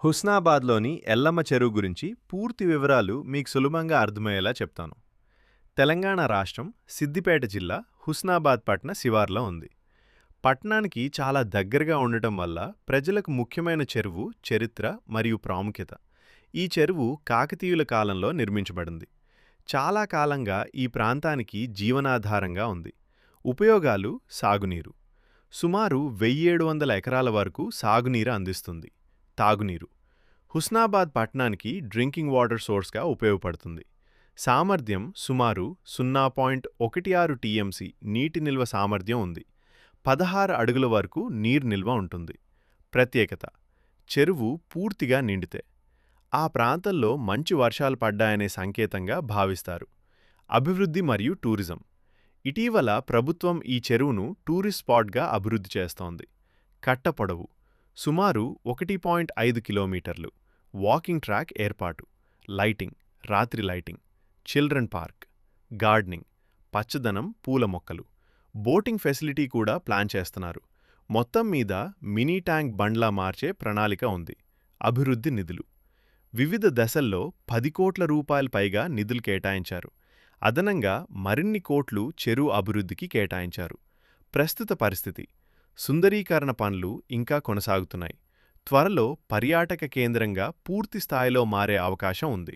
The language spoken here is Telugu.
హుస్నాబాద్‌లోని ఎల్లమ్మ చెరువు గురించి పూర్తి వివరాలు మీకు సులభంగా అర్థమయ్యేలా చెప్తాను. తెలంగాణ రాష్ట్రం, సిద్దిపేట జిల్లా, హుస్నాబాద్ పట్టణ శివార్లో ఉంది. పట్టణానికి చాలా దగ్గరగా ఉండటం వల్ల ప్రజలకు ముఖ్యమైన చెరువు, చరిత్ర మరియు ప్రాముఖ్యత. ఈ చెరువు కాకతీయుల కాలంలో నిర్మించబడింది. చాలా కాలంగా ఈ ప్రాంతానికి జీవనాధారంగా ఉంది. ఉపయోగాలు: సాగునీరు. సుమారు 1700 ఎకరాల వరకు సాగునీరు అందిస్తుంది. తాగునీరు: హుస్నాబాద్ పట్టణానికి డ్రింకింగ్ వాటర్ సోర్స్గా ఉపయోగపడుతుంది. సామర్థ్యం: సుమారు 0.16 టీఎంసీ నీటి నిల్వ సామర్థ్యం ఉంది. 16 అడుగుల వరకు నీరు నిల్వ ఉంటుంది. ప్రత్యేకత: చెరువు పూర్తిగా నిండితే ఆ ప్రాంతంలో మంచి వర్షాలు పడ్డాయనే సంకేతంగా భావిస్తారు. అభివృద్ధి మరియు టూరిజం: ఇటీవల ప్రభుత్వం ఈ చెరువును టూరిస్ట్ స్పాట్గా అభివృద్ధి చేస్తోంది. కట్ట పొడవు: సుమారు 1.5 కిలోమీటర్లు. వాకింగ్ ట్రాక్ ఏర్పాటు. లైటింగ్: రాత్రి లైటింగ్. Children park. గార్డెనింగ్: పచ్చదనం, పూల మొక్కలు. బోటింగ్ ఫెసిలిటీ కూడా ప్లాన్ చేస్తున్నారు. మొత్తం మీద మినీ ట్యాంక్ బండ్లా మార్చే ప్రణాళిక ఉంది. అభివృద్ధి నిధులు: వివిధ దశల్లో 10 కోట్ల రూపాయల పైగా నిధులు కేటాయించారు. అదనంగా మరిన్ని కోట్లు చెరువు అభివృద్ధికి కేటాయించారు. ప్రస్తుత పరిస్థితి: సుందరీకరణ పనులు ఇంకా కొనసాగుతున్నాయి. త్వరలో పర్యాటక కేంద్రంగా పూర్తి స్థాయిలో మారే అవకాశం ఉంది.